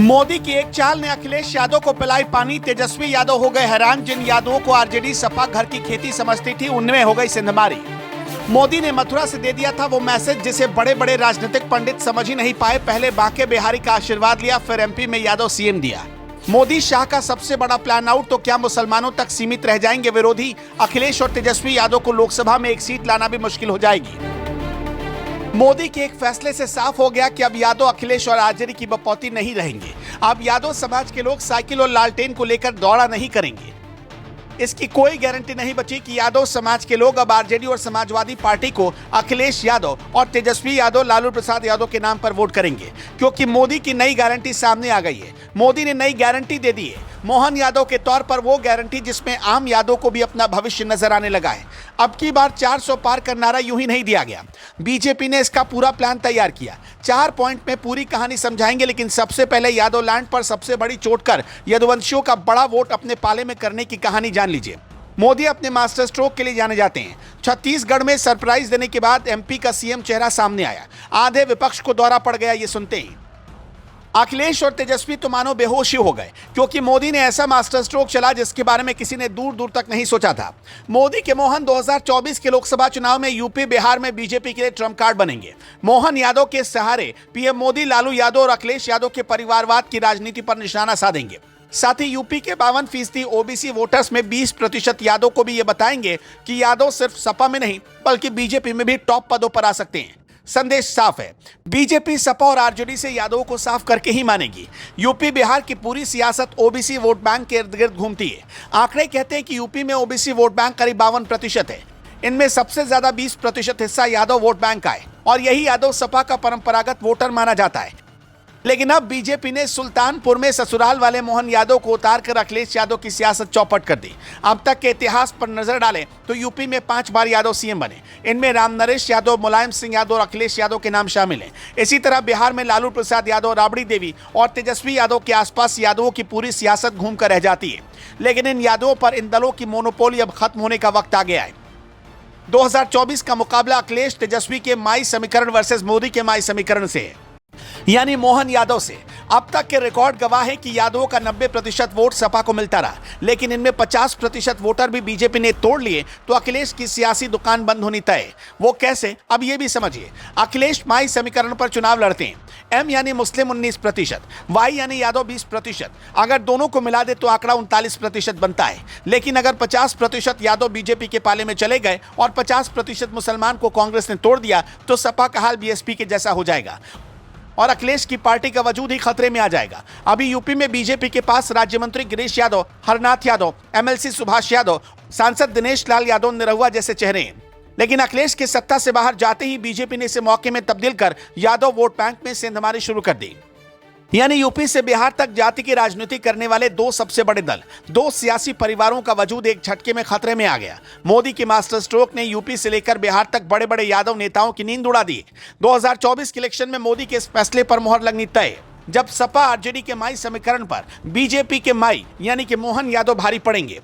मोदी की एक चाल ने अखिलेश यादव को पिलाई पानी। तेजस्वी यादव हो गए हैरान। जिन यादवों को आरजेडी सपा घर की खेती समझती थी उनमें हो गई सिंधमारी। मोदी ने मथुरा से दे दिया था वो मैसेज जिसे बड़े बड़े राजनीतिक पंडित समझ ही नहीं पाए। पहले बांके बिहारी का आशीर्वाद लिया, फिर एमपी में यादव सीएम दिया। मोदी शाह का सबसे बड़ा प्लान आउट, तो क्या मुसलमानों तक सीमित रह जाएंगे विरोधी? अखिलेश और तेजस्वी यादव को लोकसभा में एक सीट लाना भी मुश्किल हो जाएगी। मोदी के एक फैसले से साफ हो गया कि अब यादव, अखिलेश और आरजेडी की बपौती नहीं रहेंगे। अब यादव समाज के लोग साइकिल और लालटेन को लेकर दौड़ा नहीं करेंगे। इसकी कोई गारंटी नहीं बची कि यादव समाज के लोग अब आरजेडी और समाजवादी पार्टी को अखिलेश यादव और तेजस्वी यादव, लालू प्रसाद यादव के नाम पर वोट करेंगे, क्योंकि मोदी की नई गारंटी सामने आ गई है। मोदी ने नई गारंटी दे दी है, मोहन यादव के तौर पर वो गारंटी जिसमें आम यादव को भी अपना भविष्य नजर आने लगा है। अब की बार 400 पार का नारा यूं ही नहीं दिया गया। बीजेपी ने इसका पूरा प्लान तैयार किया। 4 पॉइंट में पूरी कहानी समझाएंगे, लेकिन सबसे पहले यादव लैंड पर सबसे बड़ी चोट कर यदुवंशियों का बड़ा वोट अपने पाले में करने की कहानी जान लीजिए। मोदी अपने मास्टर स्ट्रोक के लिए जाने जाते हैं। छत्तीसगढ़ में सरप्राइज देने के बाद एमपी का सीएम चेहरा सामने आया। आधे विपक्ष को दौरा पड़ गया ये सुनते ही। अखिलेश और तेजस्वी तो मानो बेहोश ही हो गए, क्योंकि मोदी ने ऐसा मास्टर स्ट्रोक चला जिसके बारे में किसी ने दूर दूर तक नहीं सोचा था। मोदी के मोहन 2024 के लोकसभा चुनाव में यूपी बिहार में बीजेपी के लिए ट्रम्प कार्ड बनेंगे। मोहन यादव के सहारे पीएम मोदी लालू यादव और अखिलेश यादव के परिवारवाद की राजनीति पर निशाना साधेंगे। साथ ही यूपी के 52% ओबीसी वोटर्स में 20% यादव को भी ये बताएंगे कि यादव सिर्फ सपा में नहीं बल्कि बीजेपी में भी टॉप पदों पर आ सकते हैं। संदेश साफ है, बीजेपी सपा और आरजेडी से यादवों को साफ करके ही मानेगी। यूपी बिहार की पूरी सियासत ओबीसी वोट बैंक के इर्द गिर्द घूमती है। आंकड़े कहते हैं कि यूपी में ओबीसी वोट बैंक करीब 52% है। इनमें सबसे ज्यादा 20% हिस्सा यादव वोट बैंक का है और यही यादव सपा का परंपरागत वोटर माना जाता है। लेकिन अब बीजेपी ने सुल्तानपुर में ससुराल वाले मोहन यादव को उतारकर अखिलेश यादव की सियासत चौपट कर दी। अब तक के इतिहास पर नजर डालें तो यूपी में 5 बार यादव सीएम बने। इनमें रामनरेश यादव, मुलायम सिंह यादव और अखिलेश यादव के नाम शामिल हैं। इसी तरह बिहार में लालू प्रसाद यादव, राबड़ी देवी और तेजस्वी यादव के आसपास यादवों की पूरी सियासत घूम कर रह जाती है। लेकिन इन यादवों पर इन दलों की मोनोपोली अब खत्म होने का वक्त आ गया है। 2024 का मुकाबला अखिलेश तेजस्वी के माई समीकरण वर्सेस मोदी के माई समीकरण से है, यानी मोहन यादव से। अब तक के रिकॉर्ड गवाह है कि यादवों का 90% वोट सपा को मिलता रहा, लेकिन इनमें 50% वोटर भी बीजेपी ने तोड़ लिए, तो अखिलेश की सियासी दुकान बंद होनी तय। वो कैसे, अब ये भी समझिए। अखिलेश माई समीकरण पर चुनाव लड़ते हैं। एम यानी मुस्लिम 19%, वाई यानी यादव 20%। अगर दोनों को मिला दे तो आंकड़ा 39% बनता है। लेकिन अगर 50% यादव बीजेपी के पाले में चले गए और 50% मुसलमान को कांग्रेस ने तोड़ दिया, तो सपा का हाल बीएसपी के जैसा हो जाएगा और अखिलेश की पार्टी का वजूद ही खतरे में आ जाएगा। अभी यूपी में बीजेपी के पास राज्य मंत्री गिरीश यादव, हरनाथ यादव, एमएलसी सुभाष यादव, सांसद दिनेश लाल यादव, निरहुआ जैसे चेहरे हैं। लेकिन अखिलेश के सत्ता से बाहर जाते ही बीजेपी ने इसे मौके में तब्दील कर यादव वोट बैंक में सेंधमारी शुरू कर दी। यानी यूपी से बिहार तक जाति की राजनीति करने वाले 2 सबसे बड़े दल, 2 सियासी परिवारों का वजूद एक झटके में खतरे में आ गया। मोदी के मास्टर स्ट्रोक ने यूपी से लेकर बिहार तक बड़े बड़े यादव नेताओं की नींद उड़ा दी। 2024 के इलेक्शन में मोदी के इस फैसले पर मोहर लगनी तय, जब सपा आरजेडी के माई समीकरण पर बीजेपी के माई यानी कि मोहन यादव भारी पड़ेंगे।